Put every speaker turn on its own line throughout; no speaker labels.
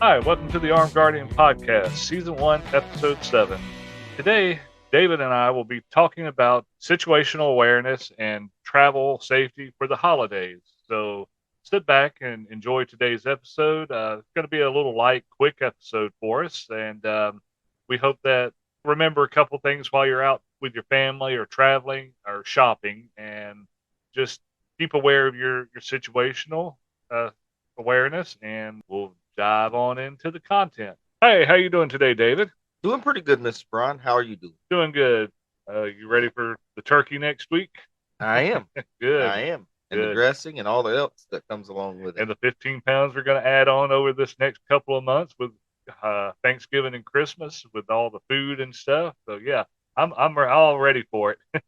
Hi, welcome to the Armed Guardian Podcast, Season 1, Episode 7. Today, David and I will be talking about situational awareness and travel safety for the holidays. So sit back and enjoy today's episode. It's going to be a little light, quick episode for us, and we hope that remember a couple things while you're out with your family or traveling or shopping, and just keep aware of your situational uh, awareness, and we'll dive on into the content. Hey, how you doing today, David?
Doing pretty good, Mr. Brian. How are you doing?
Doing good. You ready for the turkey next week?
I am.
Good,
I am. And the
good.
dressing and all the else that comes along with it.
And the 15 pounds we're going to add on over this next couple of months with Thanksgiving and Christmas with all the food and stuff. So yeah, I'm all ready for it.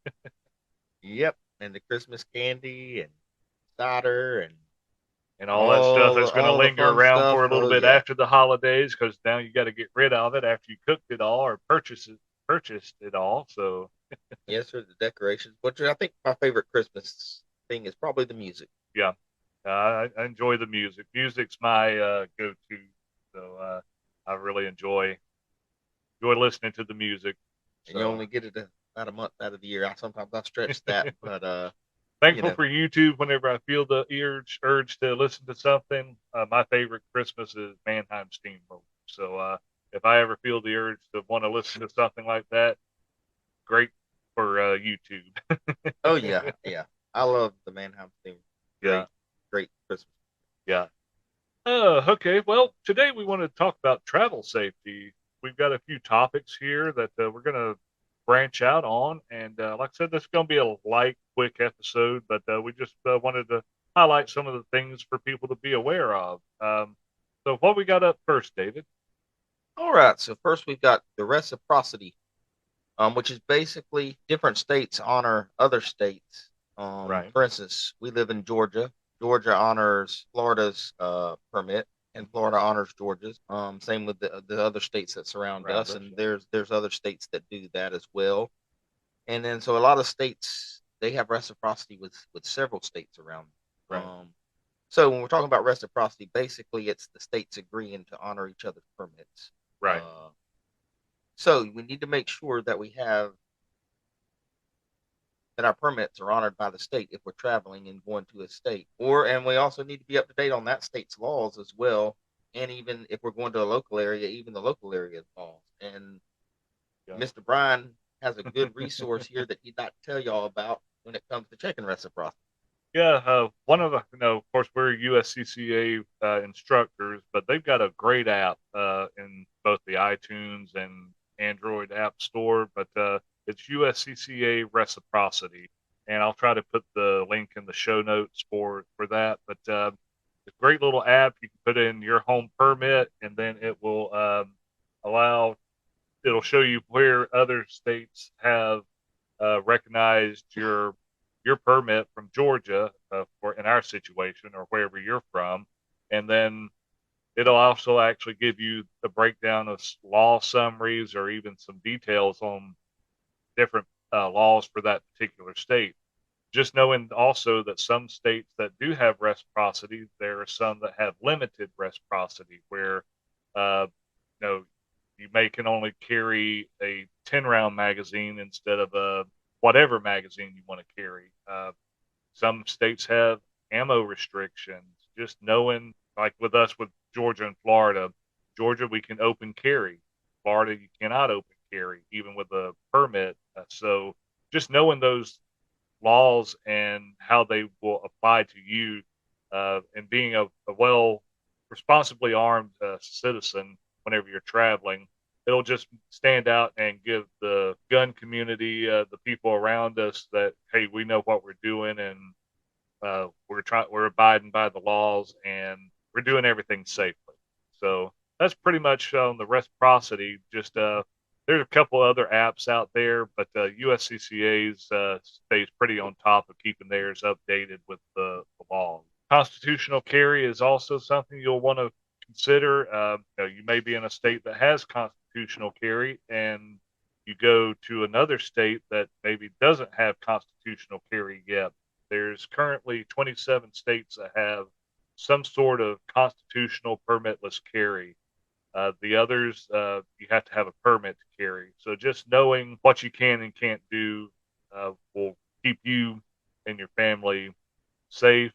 Yep. And the Christmas candy and cider and
And all that stuff that's going to
all the
linger
fun
around
stuff.
for a little
Oh
bit
yeah.
after the holidays, because now you got to get rid of it after you cooked it all or purchased it all. So
Yes, sir. The decorations. Which I think my favorite Christmas thing is probably the music.
yeah, I enjoy the music. Music's my go-to, so I really enjoy listening to the music.
And you
So
only get it about a month out of the year. I stretch that, but you
thankful
know,
for YouTube. Whenever I feel the urge to listen to something, my favorite Christmas is Mannheim Steamroller. So if I ever feel the urge to want to listen to something like that, great for YouTube.
oh yeah, yeah. I love the Mannheim theme.
Yeah,
Great, great Christmas.
yeah. Okay. Well, today we want to talk about travel safety. We've got a few topics here that we're going to branch out on. And like I said, this is going to be a light, quick episode, but we just wanted to highlight some of the things for people to be aware of. So, what we got up first, David?
All right. So first we've got the reciprocity, which is basically different states honor other states.
Right.
For instance, we live in Georgia. Georgia honors Florida's permit, and Florida honors Georgia's. Same with the other states that surround
Around
us,
us.
and there's other states that do that as well. And then so a lot of states they have reciprocity with several states around.
Right.
So when we're talking about reciprocity, basically it's the states agreeing to honor each other's permits.
Right.
Uh, so we need to make sure that we have that our permits are honored by the state if we're traveling and going to a state. And we also need to be up to date on that state's laws as well. And even if we're going to a local area, even the local area laws. And
Yeah.
Mr. Brian has a good resource here that he'd like to tell y'all about when it comes to checking reciprocity.
Yeah, one of the, of course, we're USCCA instructors, but they've got a great app in both the iTunes and Android App Store. But it's USCCA Reciprocity, and I'll try to put the link in the show notes for that. But it's a great little app. You can put in your home permit, and then it will allow. It'll show you where other states have recognized your permit from Georgia for in our situation or wherever you're from, and then it'll also actually give you the breakdown of law summaries or even some details on different laws for that particular state. Just knowing also that some states that do have reciprocity, there are some that have limited reciprocity, where uh, you know you may can only carry a 10-round magazine instead of a whatever magazine you want to carry. Some states have ammo restrictions. Just knowing, like with us with Georgia and Florida, Georgia we can open carry. Florida you cannot open carry, even with a permit. So just knowing those laws and how they will apply to you, and being a well responsibly armed citizen whenever you're traveling, it'll just stand out and give the gun community, the people around us, that hey, we know what we're doing, and we're abiding by the laws, and we're doing everything safely. So that's pretty much on the reciprocity. Just there's a couple other apps out there, but USCCA's stays pretty on top of keeping theirs updated with the laws. Constitutional carry is also something you'll want to consider. You may be in a state that has constitutional carry, and you go to another state that maybe doesn't have constitutional carry yet. There's currently 27 states that have some sort of constitutional permitless carry. The others, you have to have a permit to carry. So just knowing what you can and can't do will keep you and your family safe,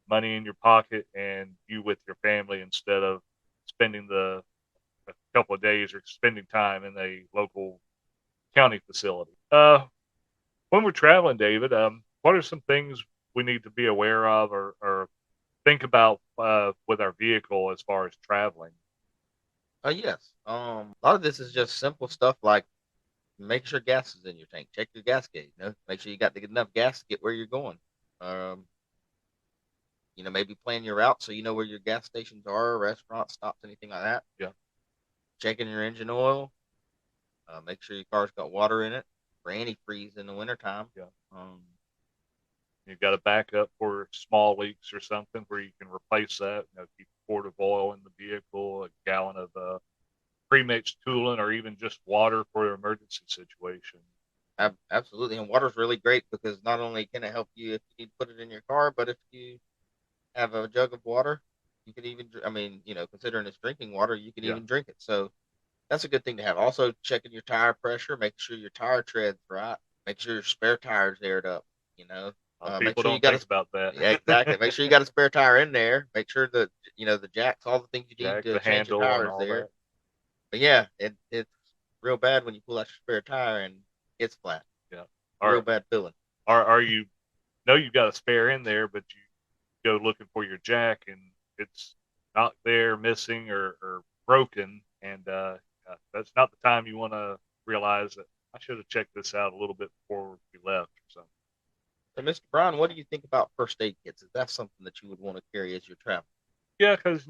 money in your pocket, and you with your family instead of spending the a couple of days or spending time in a local county facility. When we're traveling, David, what are some things we need to be aware of or think about with our vehicle as far as traveling?
Yes. A lot of this is just simple stuff like make sure gas is in your tank. Check your gas gauge. Make sure you got enough gas to get where you're going. Um, maybe plan your route so you know where your gas stations are, restaurants, stops, anything like that.
Yeah,
Checking your engine oil. Make sure your car's got water in it for antifreeze in the wintertime.
yeah.
Um,
You've got a backup for small leaks or something where you can replace that. Keep a quart of oil in the vehicle, a gallon of pre-mixed coolant, or even just water for an emergency situation.
absolutely. And water's really great because not only can it help you if you need to put it in your car, but if you have a jug of water, you can even, considering it's drinking water, you can
Yeah,
even drink it. So that's a good thing to have. Also, checking your tire pressure, make sure your tire tread's right, make sure your spare tire's aired up. You know, make
people
sure you
don't
got
think
a
about that.
yeah, exactly. Make sure you got a spare tire in there. Make sure that the jacks, all the things you need
Jack,
to
the
change your
handle, and
tires
all
there.
that.
But yeah, it's real bad when you pull out your spare tire and it's flat.
Yeah.
Real
Are
bad feeling.
are you know you've got a spare in there, but you go looking for your jack and it's not there, missing or broken, and that's not the time you want to realize that I should have checked this out a little bit before we left or something.
So, Mr. Brown, what do you think about first aid kits? Is that something that you would want to carry as you're traveling?
Yeah, because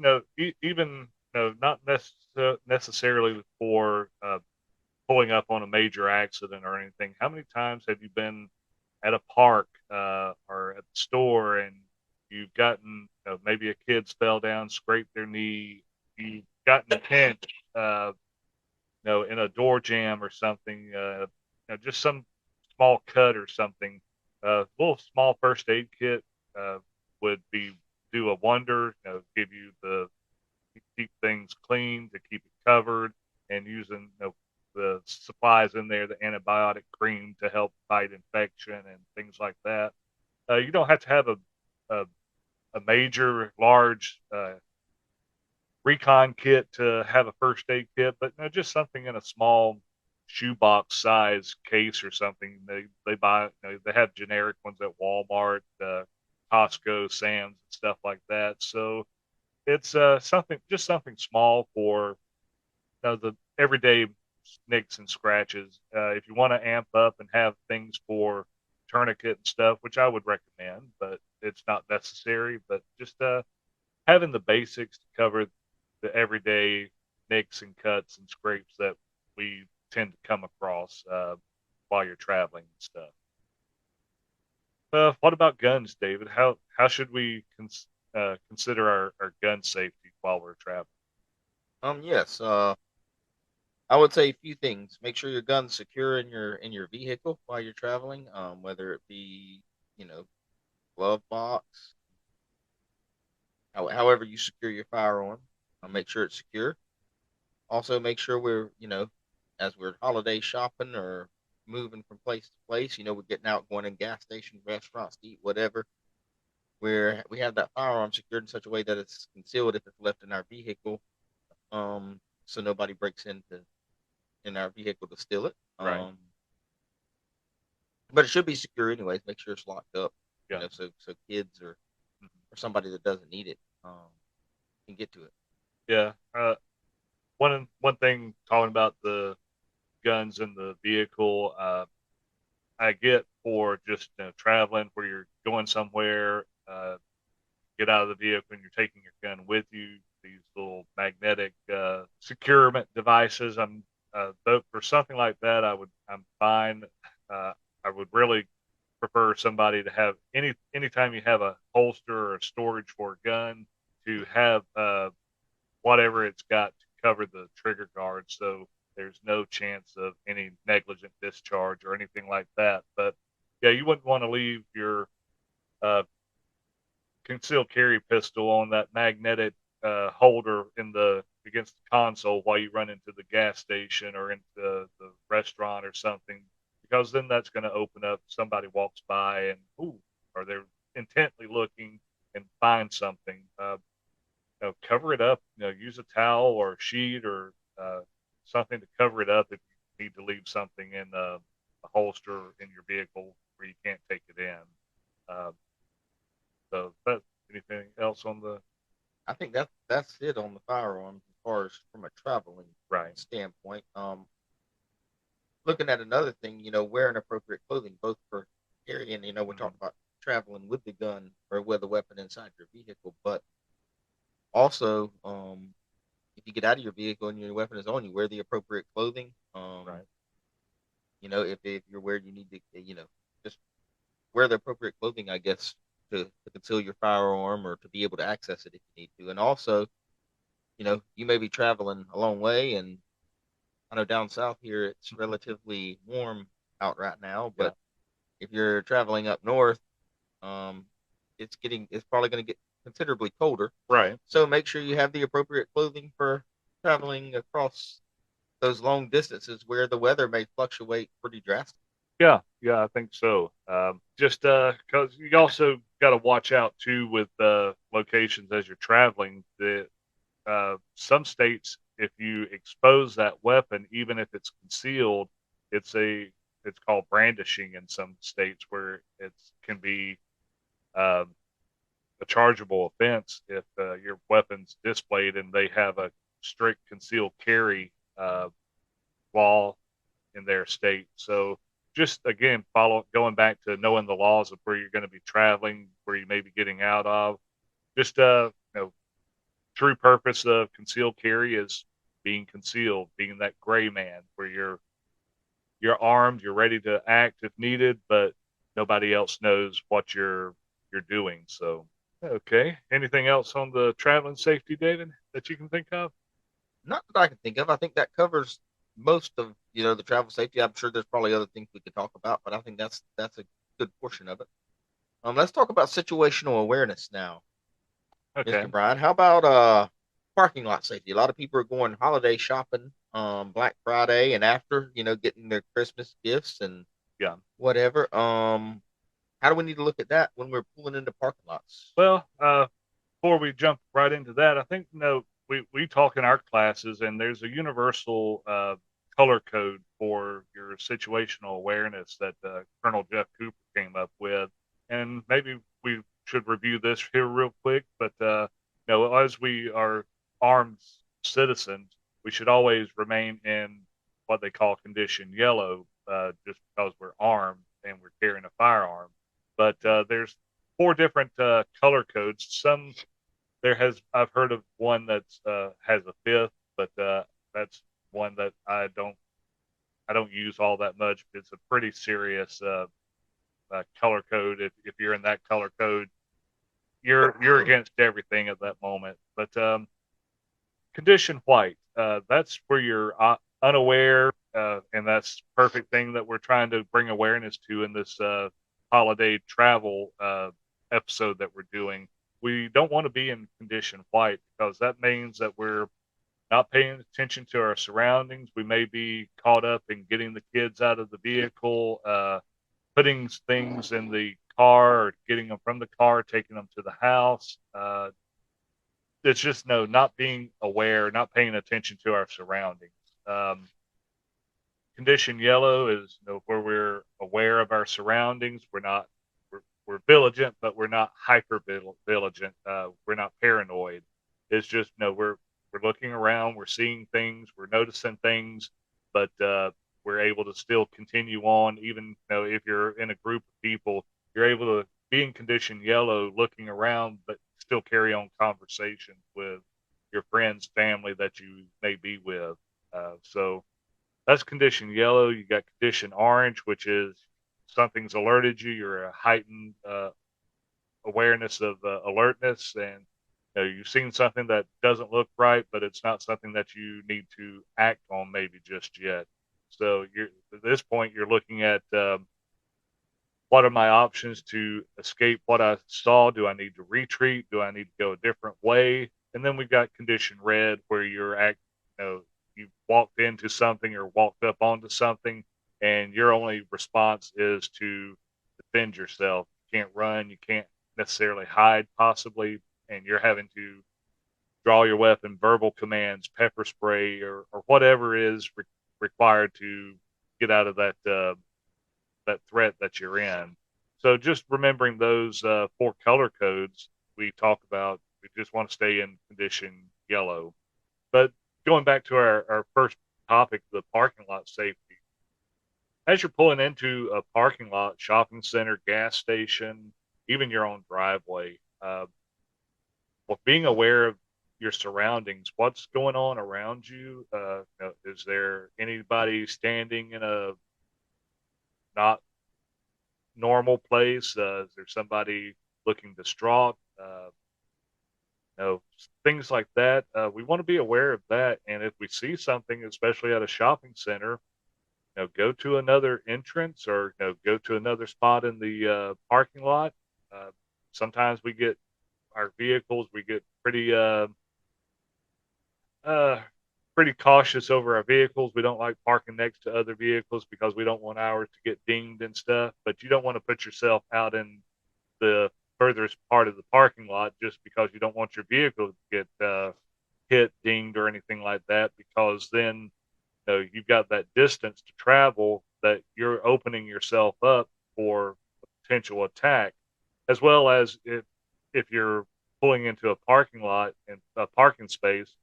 even not necessarily for pulling up on a major accident or anything. How many times have you been at a park or at the store and you've gotten maybe a kid's fell down, scraped their knee, you've gotten a pinch, in a door jam or something, just some small cut or something. A little small first aid kit uh, would be do a wonder. Give you the keep things clean, to keep it covered, and using the supplies in there, the antibiotic cream to help fight infection and things like that. You don't have to have a, a major, large recon kit to have a first aid kit, but just something in a small shoebox size case or something. They buy they have generic ones at Walmart, Costco, Sam's, and stuff like that. So it's something small for the everyday nicks and scratches. If you want to amp up and have things for tourniquet and stuff, which I would recommend, but it's not necessary. But just having the basics to cover the everyday nicks and cuts and scrapes that we tend to come across while you're traveling and stuff. What about guns, David? How should we consider our gun safety while we're traveling?
Yes. I would say a few things. Make sure your gun's secure in your vehicle while you're traveling. Whether it be you know glove box, however you secure your firearm,
Mhm.
make sure it's secure. Also, make sure as we're holiday shopping or moving from place to place, we're getting out, going in gas stations, restaurants to eat, whatever. We have that firearm secured in such a way that it's concealed if it's left in our vehicle, so nobody breaks into in our vehicle to steal it.
Right.
But it should be secure anyways. Make sure it's locked up,
Yeah.
so kids or
Mhm.
somebody that doesn't need it can get to it.
Yeah. One thing talking about the guns in the vehicle, I get for just traveling where you're going somewhere, get out of the vehicle and you're taking your gun with you. These little magnetic securement devices. But for something like that, I'm fine. I would really prefer somebody to have anytime you have a holster or a storage for a gun to have whatever it's got to cover the trigger guard, so there's no chance of any negligent discharge or anything like that. But yeah, you wouldn't want to leave your uh, concealed carry pistol on that magnetic holder in the against the console while you run into the gas station or into the restaurant or something, because then that's going to open up. Somebody walks by and ooh, or they're intently looking and find something. Cover it up. Use a towel or a sheet or something to cover it up if you need to leave something in a holster in your vehicle where you can't take it in. Uh, so, but anything else on the
I think that's it on the firearms as far as from a traveling
right?
standpoint. Looking at another thing, wearing appropriate clothing, both for carrying. We're
Mm-hmm.
talking about traveling with the gun or with a weapon inside your vehicle, but also, if you get out of your vehicle and your weapon is on you, wear the appropriate clothing.
Right.
If you're where you need to, just wear the appropriate clothing, I guess, to conceal your firearm or to be able to access it if you need to. And also, you may be traveling a long way, and I know down south here it's relatively warm out right now,
Yeah.
but if you're traveling up north, um, it's probably going to get considerably colder.
Right.
So make sure you have the appropriate clothing for traveling across those long distances where the weather may fluctuate pretty drastically.
Yeah, yeah, I think so. Just because you also got to watch out too with locations as you're traveling. That some states, if you expose that weapon, even if it's concealed, it's a it's called brandishing in some states where it can be um, a chargeable offense if your weapon's displayed and they have a strict concealed carry law in their state. So just again, follow going back to knowing the laws of where you're going to be traveling, where you may be getting out of. Just true purpose of concealed carry is being concealed, being that gray man where you're armed, you're ready to act if needed, but nobody else knows what you're doing. So okay. Anything else on the traveling safety, David, that you can think of?
Not that I can think of. I think that covers most of the travel safety. I'm sure there's probably other things we could talk about, but I think that's a good portion of it. Let's talk about situational awareness now,
Okay.
Mr. Brian. How about parking lot safety? A lot of people are going holiday shopping, Black Friday and after, getting their Christmas gifts and
Yeah.
whatever. How do we need to look at that when we're pulling into parking lots?
Well, before we jump right into that, I think we talk in our classes, and there's a universal color code for your situational awareness that Colonel Jeff Cooper came up with, and maybe we should review this here real quick. But as we are armed citizens, we should always remain in what they call condition yellow, just because we're armed and we're carrying a firearm. But there's four different color codes. I've heard of one that's has a fifth, but that's one that I don't use all that much. It's a pretty serious color code. If you're in that color code, you're against everything at that moment. But condition white, that's where you're unaware, and that's perfect thing that we're trying to bring awareness to in this holiday travel episode that we're doing. We don't want to be in condition white because that means that we're not paying attention to our surroundings. We may be caught up in getting the kids out of the vehicle, putting things in the car, or getting them from the car, taking them to the house. It's just no, not being aware, not paying attention to our surroundings. Um, Condition yellow is where we're aware of our surroundings. We're vigilant, but we're not hyper vigilant. We're not paranoid. It's just we're looking around, we're seeing things, we're noticing things, but we're able to still continue on. Even if you're in a group of people, you're able to be in condition yellow, looking around, but still carry on conversations with your friends, family that you may be with. So that's condition yellow. You got condition orange, which is something's alerted you. You're a heightened awareness of alertness, and you've seen something that doesn't look right, but it's not something that you need to act on maybe just yet. So you're at this point you're looking at what are my options to escape what I saw? Do I need to retreat? Do I need to go a different way? And then we've got condition red, where you walked into something or walked up onto something, and your only response is to defend yourself. You can't run, you can't necessarily hide, possibly, and you're having to draw your weapon, verbal commands, pepper spray, or whatever is required to get out of that threat that you're in. So just remembering those four color codes we talk about, we just want to stay in condition yellow. But going back to our first topic, the parking lot safety. As you're pulling into a parking lot, shopping center, gas station, even your own driveway, well, being aware of your surroundings, what's going on around you. Is there anybody standing in a not normal place? Is there somebody looking distraught? Things like that. We want to be aware of that. And if we see something, especially at a shopping center, go to another entrance, or go to another spot in the parking lot. Uh, Sometimes we get our vehicles, we get uh, pretty cautious over our vehicles. We don't like parking next to other vehicles because we don't want ours to get dinged and stuff. But you don't want to put yourself out in the furthest part of the parking lot just because you don't want your vehicle to get hit, dinged, or anything like that. Because then you've got that distance to travel, that you're opening yourself up for a potential attack, as well as if you're pulling into a parking lot and a parking space,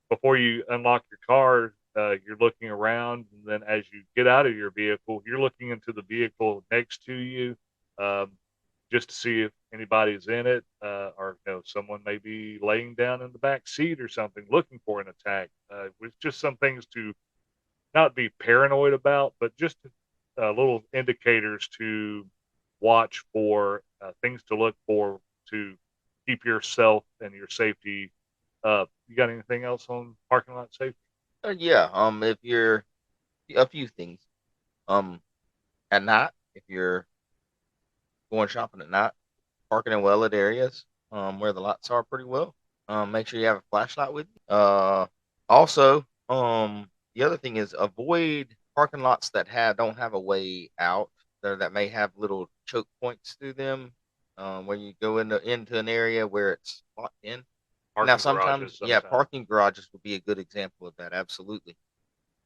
before you unlock your car, you're looking around, and then as you get out of your vehicle, you're looking into the vehicle next to you, um, just to see if anybody's in it, or someone may be laying down in the back seat or something, looking for an attack. With just some things to not be paranoid about, but just little indicators to watch for, things to look for to keep yourself and your safety up. You got anything else on parking lot safety?
Yeah. If you're a few things. Um, at night, if you're going shopping at night, parking in well lit areas, where the lights are pretty well. Make sure you have a flashlight with you. Also, the other thing is avoid parking lots that don't have a way out, that may have little choke points through them, where you go into an area where it's locked in. Now,
Parking
sometimes,
garages
yeah,
sometimes.
parking garages would be a good example of that. Absolutely.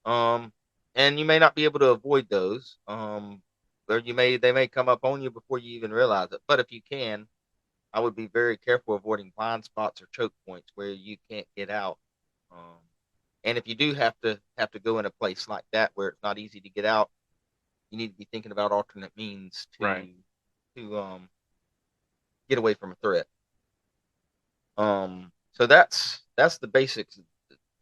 Um, and you may not be able to avoid those. Or they may come up on you before you even realize it. But if you can, I would be very careful avoiding blind spots or choke points where you can't get out. Um, and if you do have to go in a place like that where it's not easy to get out, you need to be thinking about alternate means
Right.
to get away from a threat. So that's the basics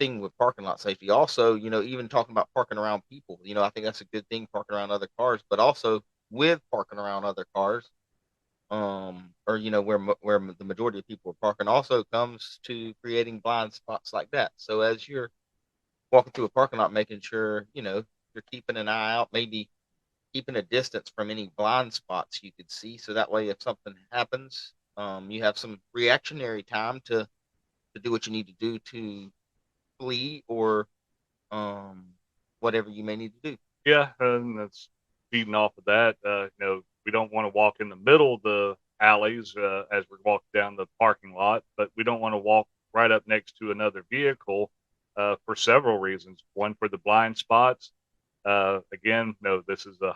thing with parking lot safety. Also, even talking about parking around people, I think that's a good thing, parking around other cars, but also with parking around other cars, or where the majority of people are parking, also comes to creating blind spots like that. So as you're walking through a parking lot, making sure you're keeping an eye out, maybe keeping a distance from any blind spots you could see, so that way if something happens, you have some reactionary time to do what you need to do to flee, or um, whatever you may need to do.
Yeah, and that's feeding off of that. We don't want to walk in the middle of the alleys as we're walking down the parking lot, but we don't want to walk right up next to another vehicle for several reasons. One, for the blind spots. Again, this is a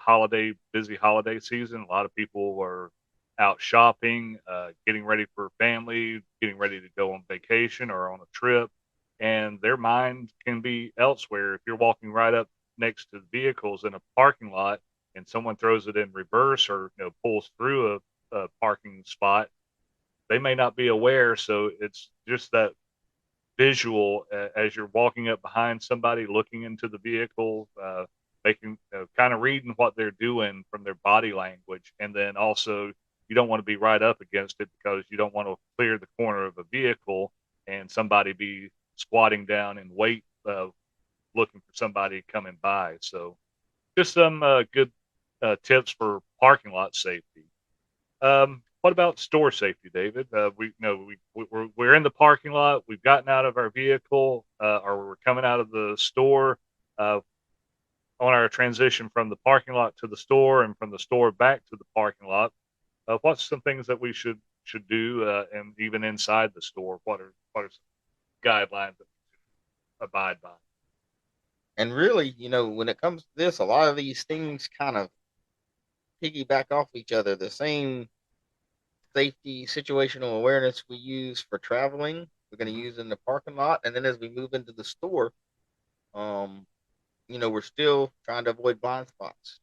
busy holiday season. A lot of people are out shopping, getting ready for family, getting ready to go on vacation or on a trip, and their mind can be elsewhere. If you're walking right up next to the vehicles in a parking lot and someone throws it in reverse, or pulls through a parking spot, they may not be aware. So it's just that visual, as you're walking up behind somebody, looking into the vehicle, making kind of reading what they're doing from their body language. And then also, you don't want to be right up against it, because you don't want to clear the corner of a vehicle and somebody be squatting down and wait, looking for somebody coming by. So just some good tips for parking lot safety. What about store safety, David? We you know we're in the parking lot. We've gotten out of our vehicle, or we're coming out of the store. Uh, on our transition from the parking lot to the store and from the store back to the parking lot, what's some things that we should do, and even inside the store, what are some guidelines that we should abide by?
And really, when it comes to this, a lot of these things kind of piggyback off each other. The same safety situational awareness we use for traveling, we're going to
Mm-hmm.
use in the parking lot. And then as we move into the store, um, we're still trying to avoid blind spots,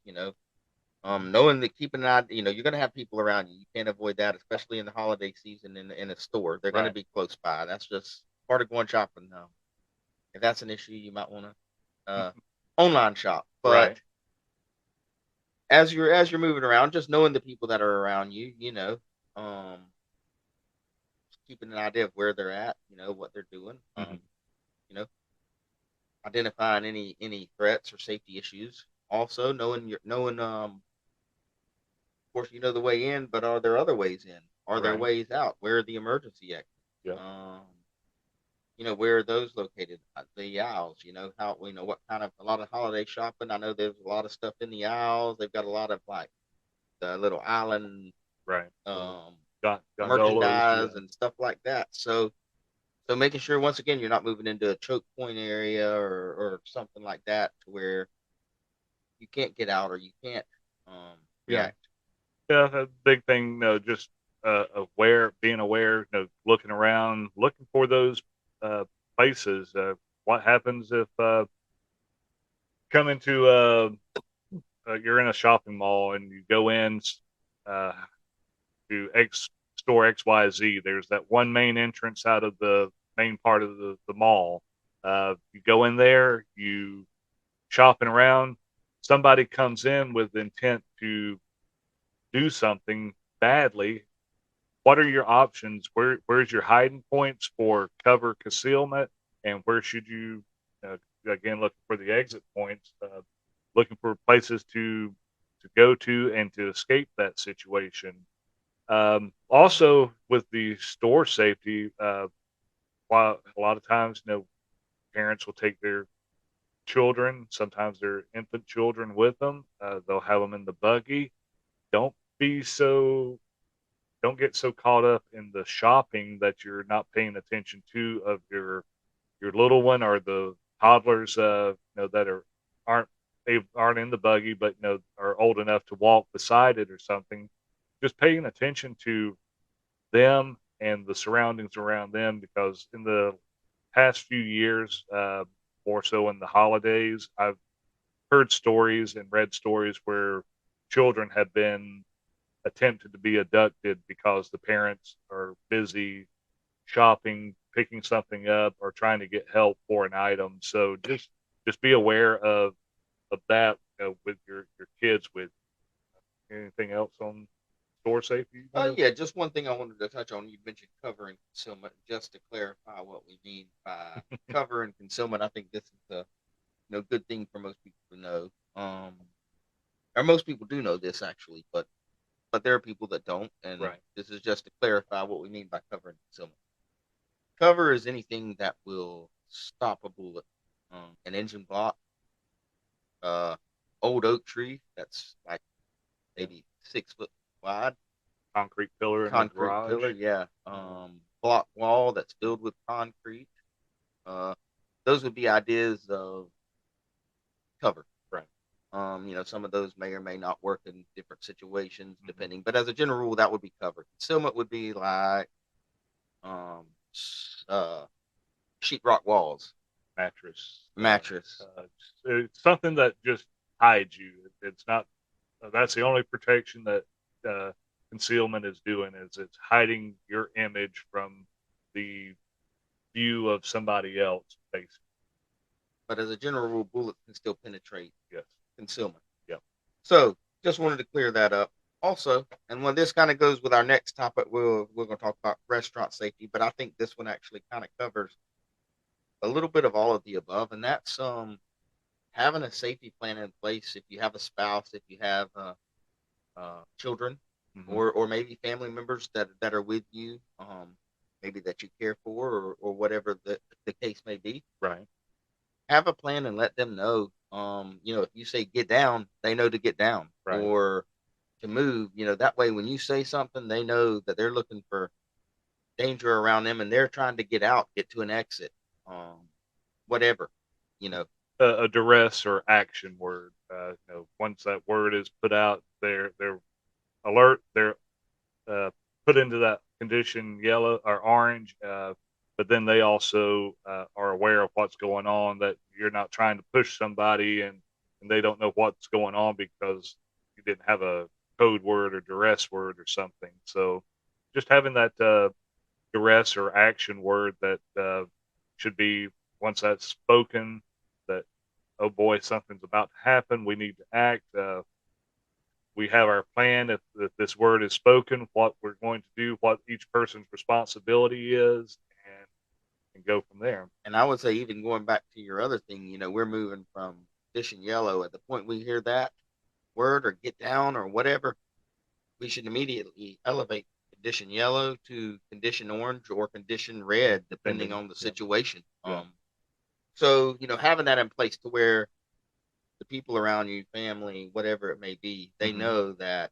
knowing that keeping an eye, you're going to have people around you. You can't avoid that, especially in the holiday season in a store. They're going to
Right.
be close by. That's just part of going shopping. If that's an issue, you might want to online shop. But
Right.
as you're moving around, just knowing the people that are around you, keeping an idea of where they're at, what they're doing,
Mm-hmm.
you know, identifying any threats or safety issues. Also knowing of course you know the way in, but are there other ways in? Are there
Right.
ways out? Where are the emergency exits?
Yeah.
Um, where are those located? The aisles, how what kind of a lot of holiday shopping. I know there's a lot of stuff in the aisles. They've got a lot of like the little island
Right.
um
Gondolas.
merchandise
Yeah.
and stuff like that. So making sure once again you're not moving into a choke point area or something like that to where you can't get out or you can't
Yeah.
react.
Yeah. A big thing. Just being aware. Looking around, looking for those uh, places. What happens if come into you're in a shopping mall and you go in uh, to X store XYZ. There's that one main entrance out of the main part of the mall. You go in there, you shopping around. Somebody comes in with intent to do something badly. What are your options? Where's your hiding points for cover concealment, and where should you uh, again looking for the exit points, looking for places to go to and to escape that situation. Also, with the store safety, while a lot of times, parents will take their children, sometimes their infant children with them. They'll have them in the buggy. Don't be so, don't get so caught up in the shopping that you're not paying attention to of your little one or the toddlers, that aren't they aren't in the buggy, but are old enough to walk beside it or something. Just paying attention to them and the surroundings around them, because in the past few years, more so in the holidays, I've heard stories and read stories where children have been attempted to be abducted because the parents are busy shopping, picking something up, or trying to get help for an item. So just be aware of that, with your kids. With anything else on store safety?
Yeah, just one thing I wanted to touch on. You mentioned cover and concealment. Just to clarify what we mean by cover and concealment, I think this is a good thing for most people to know. Or most people do know this actually, but there are people that don't, and
Right.
this is just to clarify what we mean by cover and concealment. Cover is anything that will stop a bullet, an engine block, uh, old oak tree that's like
Yeah.
maybe 6 foot wide,
Concrete pillar in a
concrete
garage.
pillar, yeah, block wall that's filled with concrete. Uh, those would be ideas of cover.
Right.
Some of those may or may not work in different situations,
Mm-hmm.
depending. But as a general rule, that would be cover. Concealment would be like um, uh, sheetrock walls,
Mattress.
mattress.
It's something that just hides you. It's not. That's the only protection that uh, concealment is doing. Is it's hiding your image from the view of somebody else. Basically.
But as a general rule, bullets can still penetrate
Yes.
concealment.
Yep.
So just wanted to clear that up. Also, and when this kind of goes with our next topic, we're going to talk about restaurant safety. But I think this one actually kind of covers a little bit of all of the above, and that's having a safety plan in place if you have a spouse, if you have children,
Hmm.
or maybe family members that are with you, maybe that you care for, or whatever the case may be.
Right.
Have a plan and let them know. If you say get down, they know to get down,
Right.
or to move. That way when you say something, they know that they're looking for danger around them and they're trying to get out, get to an exit, whatever. You know,
A duress or action word. Once that word is put out, they're alert. They're uh, put into that condition yellow or orange. But then they also are aware of what's going on. That you're not trying to push somebody, and they don't know what's going on because you didn't have a code word or duress word or something. So just having that duress or action word that should be once that's spoken, that oh boy, something's about to happen. We need to act. We have our plan. If this word is spoken, what we're going to do, what each person's responsibility is, and go from there.
and I would say, even going back to your other thing, we're moving from condition yellow. At the point we hear that word or get down or whatever, we should immediately elevate condition yellow to condition orange or condition red, depending
Depending.
on the
Yeah.
situation.
Yeah.
So having that in place to where the people around you, family, whatever it may be, they
Hmm.
know that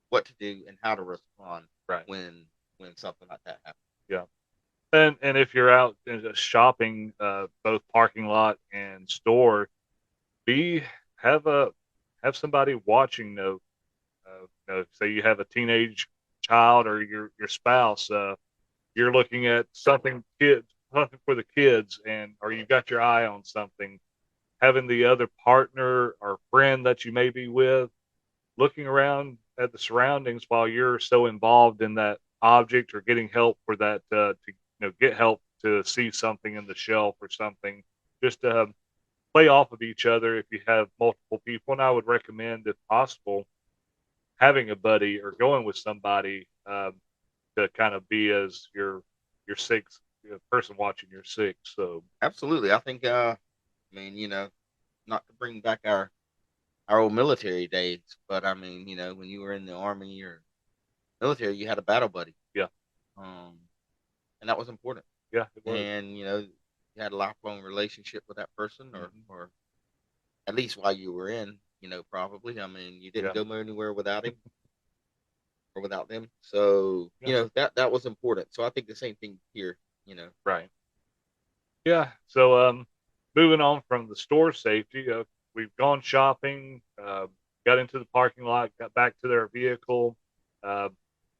what to do and how to respond
Right.
when something like that happens.
Yeah. And if you're out shopping, both parking lot and store, be have a have somebody watching. Say you have a teenage child or your spouse. You're looking at something for the kids, and or you've got your eye on something. Having the other partner or friend that you may be with looking around at the surroundings while you're so involved in that object or getting help for that to get help to see something in the shelf or something, just play off of each other if you have multiple people. And I would recommend, if possible, having a buddy or going with somebody to kind of be as your sixth person watching your six. So
Absolutely. I think I mean, not to bring back our old military days, but I mean, when you were in the army or military, you had a battle buddy.
yeah.
Um and that was important.
Yeah, it was.
And you had a lifelong relationship with that person,
Hmm.
or at least while you were in, probably. I mean, you didn't
Yeah.
go anywhere without him or without them. So,
Yeah.
that was important. So I think the same thing here, you know.
Right. Yeah. So, moving on from the store safety, we've gone shopping, got into the parking lot, got back to their vehicle. Uh,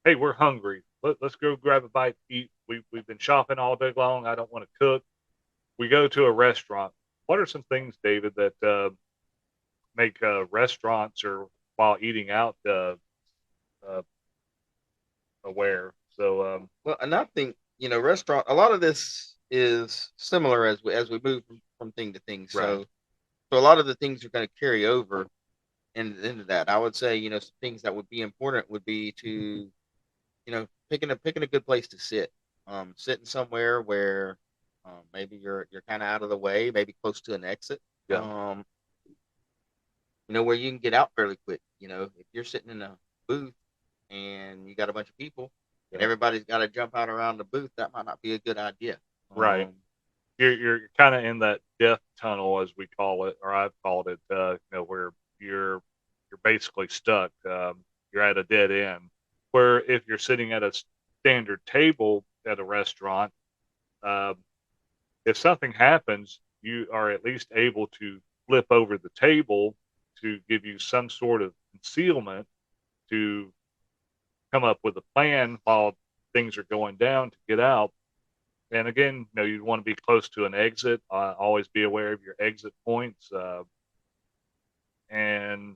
hey, we're hungry. Let's go grab a bite to eat. We've been shopping all day long. I don't want to cook. We go to a restaurant. What are some things, David, that make restaurants or while eating out uh, aware? So,
Well, and I think, restaurant, a lot of this is similar as we move from thing to thing.
right.
So a lot of the things are going to carry over into that. I would say, some things that would be important would be to, picking a good place to sit. Sitting somewhere where maybe you're kind of out of the way, maybe close to an exit.
Yeah.
Where you can get out fairly quick. If you're sitting in a booth and you got a bunch of people and
Yeah.
everybody's got to jump out around the booth, that might not be a good idea.
Right. You're kind of in that death tunnel, as we call it, or I've called it. Where you're basically stuck. You're at a dead end. Where if you're sitting at a standard table at a restaurant, um, if something happens, you are at least able to flip over the table to give you some sort of concealment to come up with a plan while things are going down to get out. And again, you want to be close to an exit. Always be aware of your exit points, and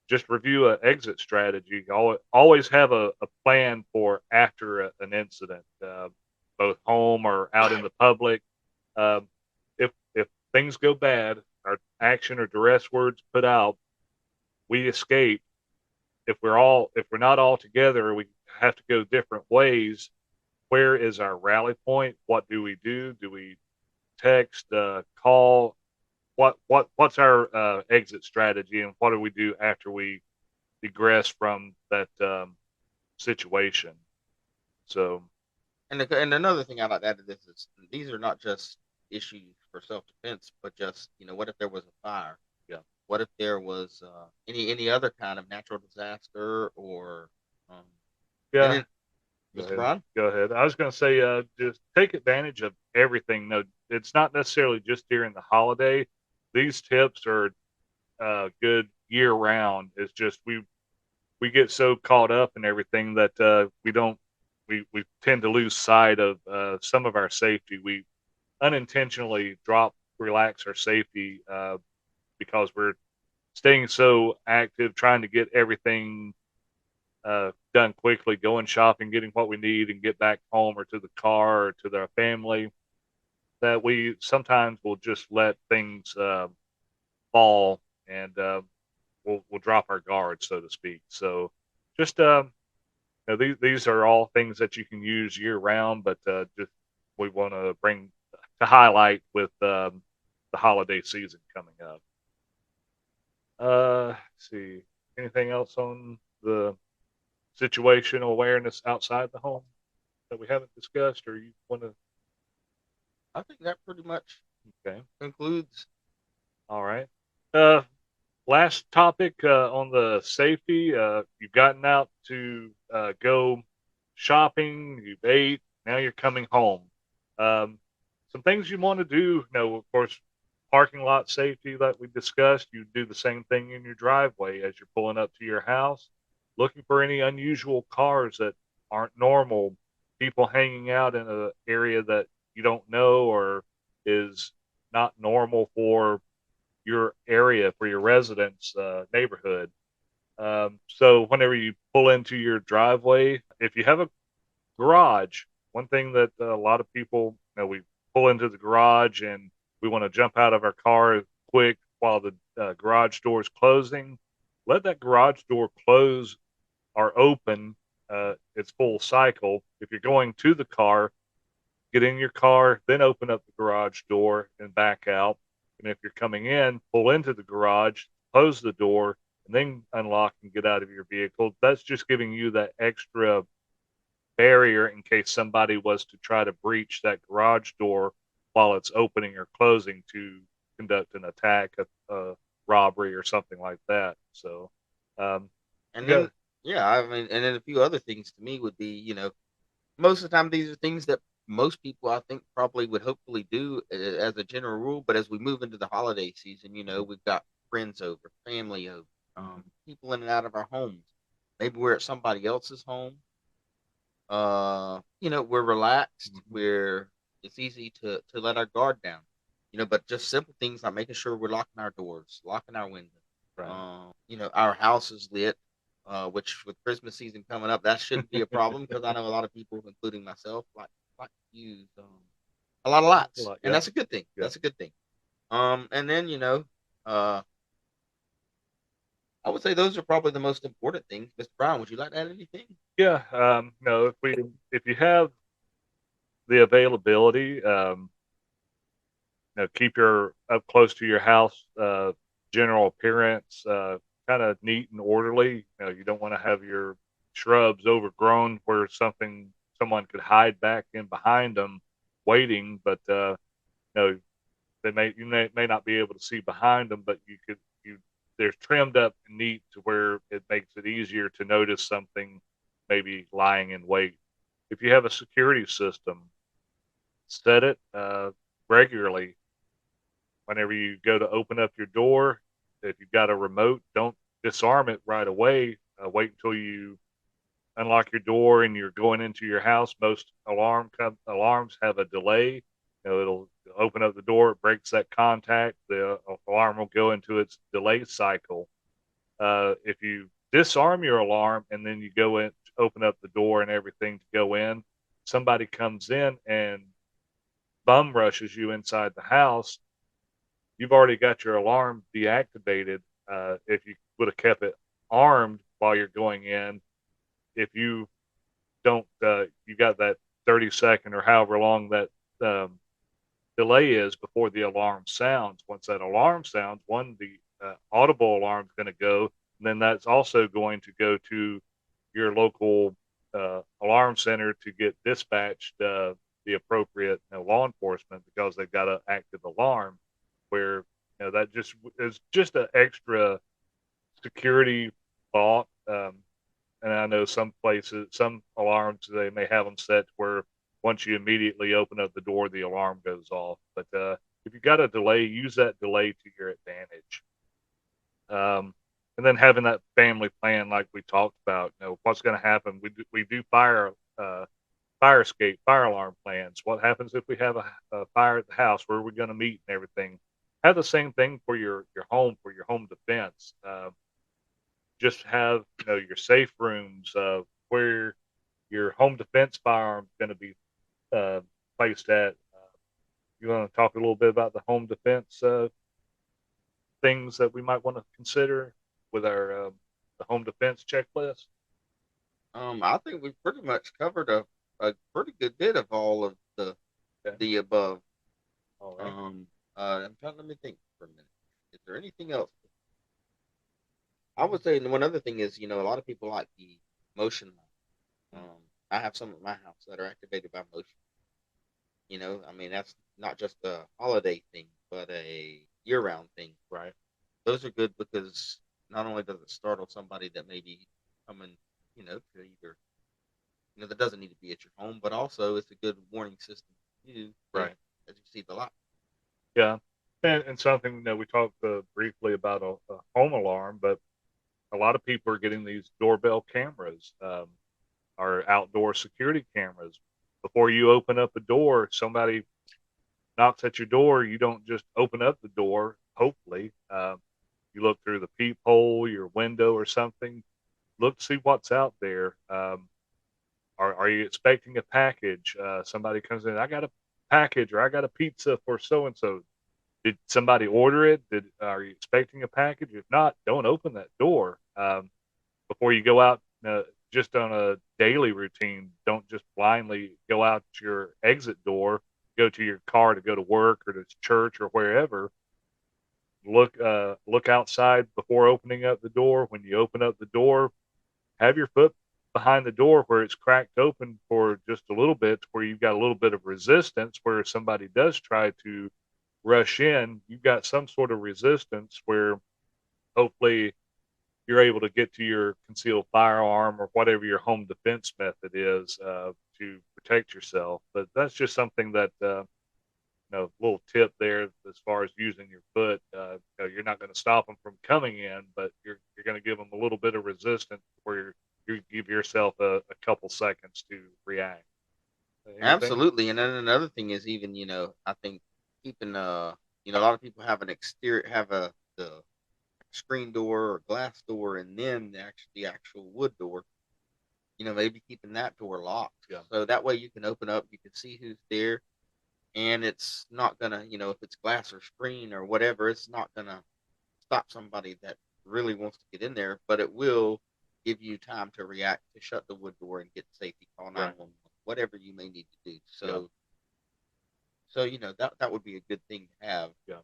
just review an exit strategy. Always have a plan for after an incident, both home or out in the public. Um, if things go bad, our action or duress words put out, we escape. If we're not all together, we have to go different ways. Where is our rally point? What do we do? Do we text, call? What's our exit strategy, and what do we do after we egress from that situation. So
And another thing I'd like to add to this is these are not just issues for self defense, but just what if there was a fire?
yeah,
What if there was any other kind of natural disaster or um, and
yeah.
then
Go
Mr.
ahead.
Brown?
Go ahead. I was going to say, just take advantage of everything. No, it's not necessarily just during the holiday. These tips are good year round. It's just we get so caught up in everything that we don't we tend to lose sight of some of our safety. We unintentionally relax our safety because we're staying so active, trying to get everything done quickly, going shopping, getting what we need, and get back home or to the car or to their family. That we sometimes will just let things fall and we'll drop our guard, so to speak. So just these are all things that you can use year round, but just we want to bring to highlight with the holiday season coming up. Let's see, anything else on the situational awareness outside the home that we haven't discussed, or you want to?
I think that pretty much
Okay,
concludes.
all right. Uh, Last topic on the safety. You've gotten out to go shopping. You've ate. Now you're coming home. Um, some things you want to do. Of course, parking lot safety that we discussed. You do the same thing in your driveway as you're pulling up to your house, looking for any unusual cars that aren't normal. People hanging out in an area that you don't know or is not normal for your area, for your residence neighborhood. So whenever you pull into your driveway, if you have a garage, one thing that a lot of people, we pull into the garage and we want to jump out of our car quick while the garage door is closing. Let that garage door close or open its full cycle. If you're going to the car, get in your car, then open up the garage door and back out. And if you're coming in, pull into the garage, close the door, and then unlock and get out of your vehicle. That's just giving you that extra barrier in case somebody was to try to breach that garage door while it's opening or closing to conduct an attack, a robbery, or something like that. So, um,
And
go.
then yeah, I mean, and then a few other things to me would be most of the time these are things that most people I think probably would hopefully do as a general rule. But as we move into the holiday season, we've got friends over, family over,
Mhm.
people in and out of our homes. Maybe we're at somebody else's home. We're relaxed.
Mhm.
We're It's easy to let our guard down. But just simple things like making sure we're locking our doors, locking our windows.
Right.
Our house is lit. Which with Christmas season coming up, that shouldn't be a problem because I know a lot of people, including myself, like to use a lot of lights, and
Yep.
that's a good thing.
Yep.
That's a good thing. And then uh, I would say those are probably the most important things. Mr. Brown, would you like to add anything?
Yeah. No, if you have the availability, keep your up close to your house general appearance kind of neat and orderly. You don't want to have your shrubs overgrown where someone could hide back in behind them waiting, but you know you may not be able to see behind them, but you they're trimmed up and neat to where it makes it easier to notice something maybe lying in wait. If you have a security system, set it regularly. Whenever you go to open up your door, if you've got a remote, don't disarm it right away. Wait until you unlock your door and you're going into your house. Most alarms have a delay. It'll open up the door, it breaks that contact. The alarm will go into its delay cycle. If you disarm your alarm and then you go in, open up the door and everything to go in, somebody comes in and bum rushes you inside the house, you've already got your alarm deactivated. If you would have kept it armed while you're going in, if you don't, you got that 30-second or however long that um, delay is before the alarm sounds. Once that alarm sounds, the audible alarm is going to go. then that's also going to go to your local alarm center to get dispatched the appropriate law enforcement because they've got an active alarm. Where that just is just an extra security thought. And I know some places, some alarms, they may have them set where once you immediately open up the door, the alarm goes off. But if you got a delay, use that delay to your advantage. And then having that family plan, like we talked about, what's going to happen. We do fire escape, fire alarm plans. What happens if we have a fire at the house? Where are we going to meet and everything? Have the same thing for your home, for your home defense. Just have your safe rooms where your home defense firearm is going to be uh, placed at. You want to talk a little bit about the home defense things that we might want to consider with our the home defense checklist?
I think we've pretty much covered a pretty good bit of all of
Okay.
the above.
All right.
Um, I'm trying. Let me think for a minute. Is there anything else? I would say one other thing is, a lot of people like the motion light.
Mm.
I have some at my house that are activated by motion. I mean that's not just a holiday thing, but a year-round thing.
Right.
Those are good because not only does it startle somebody that may be coming, to either, that doesn't need to be at your home, but also it's a good warning system for you
Right.
as you see the light.
Yeah. And something that we talked briefly about a home alarm, but a lot of people are getting these doorbell cameras, or outdoor security cameras. Before you open up a door, somebody knocks at your door. You don't just open up the door. Hopefully, you look through the peephole, your window, or something. Look to see what's out there. Are you expecting a package? Somebody comes in. I got a package, or I got a pizza for so and so. Did somebody order it? Are you expecting a package? If not, don't open that door. Before you go out, just on a daily routine. Don't just blindly go out your exit door, go to your car to go to work or to church or wherever. Look outside before opening up the door. When you open up the door, have your foot behind the door where it's cracked open for just a little bit, where you've got a little bit of resistance. Where if somebody does try to rush in, you've got some sort of resistance where hopefully you're able to get to your concealed firearm or whatever your home defense method is to protect yourself. But that's just something that little tip there as far as using your foot. You're not going to stop them from coming in, but you're going to give them a little bit of resistance where you give yourself a couple seconds to react. Anything?
Absolutely, and then another thing is even I think keeping a lot of people have an exterior have a the screen door or glass door, and then the actual wood door. Maybe keeping that door locked,
Yeah.
so that way you can open up, you can see who's there, and it's not gonna, if it's glass or screen or whatever, it's not gonna stop somebody that really wants to get in there, but it will give you time to react, to shut the wood door and get safety, call
Right.
911, whatever you may need to do.
Yeah.
So that would be a good thing to have
Yeah.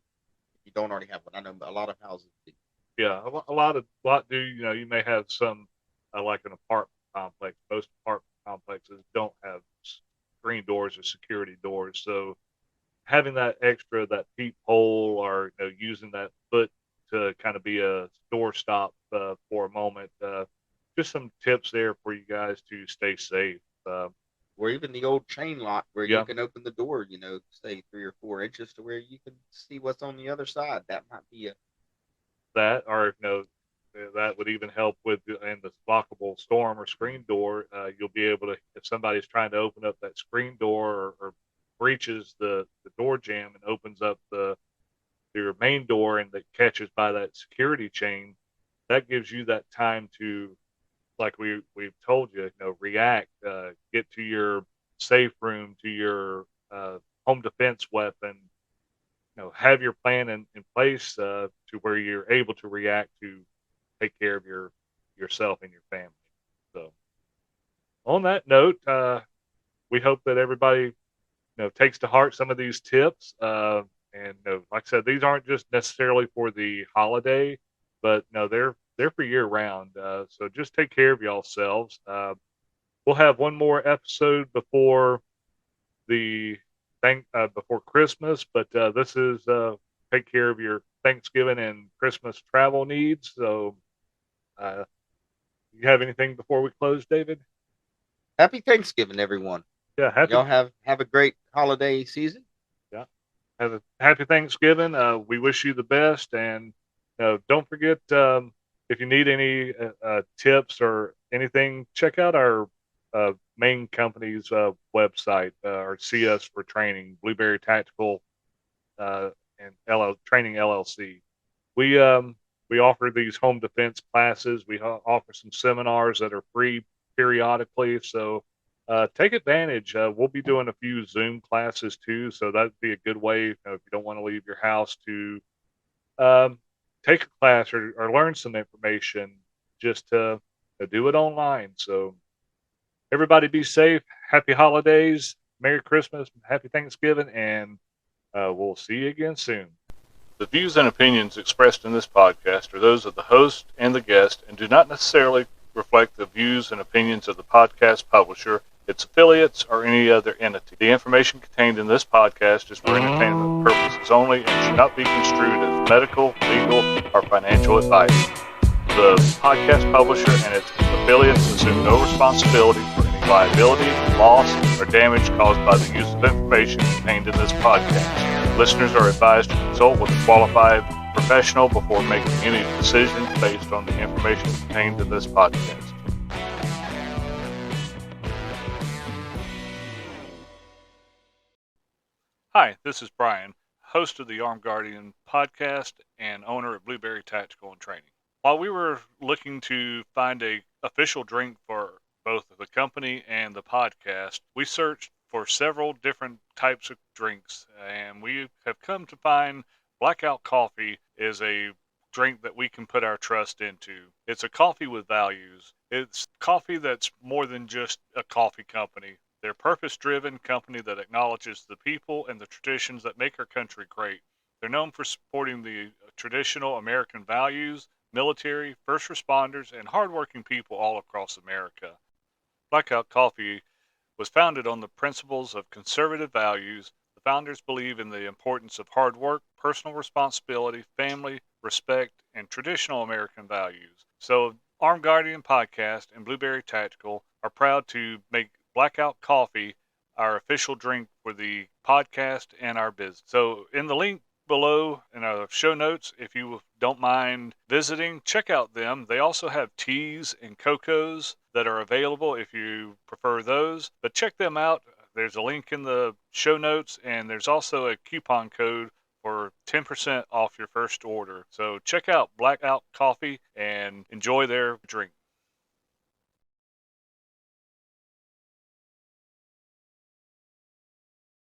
if you don't already have one. I know a lot of houses do.
Yeah. A lot do. You may have some like an apartment complex. Most apartment complexes don't have screen doors or security doors, so having that extra, that peephole, or using that foot to kind of be a door stop for a moment. Just some tips there for you guys to stay safe. Uh,
Or even the old chain lock where you
yeah,
can open the door, say 3 or 4 inches to where you can see what's on the other side. That might be a
that, or that would even help with and the lockable storm or screen door. You'll be able to, if somebody's trying to open up that screen door, or breaches the door jamb and opens up the your main door and that catches by that security chain, that gives you that time to, like we've told you, react, get to your safe room, to your home defense weapon. Have your plan in place to where you're able to react to take care of yourself and your family. So, on that note, we hope that everybody takes to heart some of these tips. And like I said, these aren't just necessarily for the holiday, but no, they're for year round. So just take care of yourselves. We'll have one more episode before the before Christmas, but this is take care of your Thanksgiving and Christmas travel needs. So, uh, you have anything before we close, David?
Happy Thanksgiving, everyone.
Yeah, happy.
Y'all have a great holiday season.
Yeah, have a happy Thanksgiving. We wish you the best, and don't forget, if you need any tips or anything, check out our main company's website, or see us for training, Blueberry Tactical and Training LLC. We um, we offer these home defense classes. We offer some seminars that are free periodically, so take advantage. We'll be doing a few Zoom classes too, so that'd be a good way, if you don't want to leave your house, to um, take a class or learn some information, just to do it online. So everybody be safe. Happy holidays. Merry Christmas. Happy Thanksgiving. And we'll see you again soon. The views and opinions expressed in this podcast are those of the host and the guest and do not necessarily reflect the views and opinions of the podcast publisher, its affiliates, or any other entity. The information contained in this podcast is for entertainment purposes only and should not be construed as medical, legal, or financial advice. The podcast publisher and its affiliates assume no responsibility for any liability, loss, or damage caused by the use of information contained in this podcast. Listeners are advised to consult with a qualified professional before making any decisions based on the information contained in this podcast. Hi, this is Brian, host of the Armed Guardian podcast and owner of Blueberry Tactical and Training. While we were looking to find a official drink for both the company and the podcast, we searched for several different types of drinks, and we have come to find Blackout Coffee is a drink that we can put our trust into. It's a coffee with values. It's coffee that's more than just a coffee company. They're a purpose-driven company that acknowledges the people and the traditions that make our country great. They're known for supporting the traditional American values, military, first responders, and hardworking people all across America. Blackout Coffee was founded on the principles of conservative values. The founders believe in the importance of hard work, personal responsibility, family, respect, and traditional American values. So, Armed Guardian Podcast and Blueberry Tactical are proud to make Blackout Coffee our official drink for the podcast and our business. So, in the link below in our show notes, if you don't mind visiting, check out them. They also have teas and cocos that are available if you prefer those, but check them out. There's a link in the show notes, and there's also a coupon code for 10% off your first order. So check out Blackout Coffee and enjoy their drink.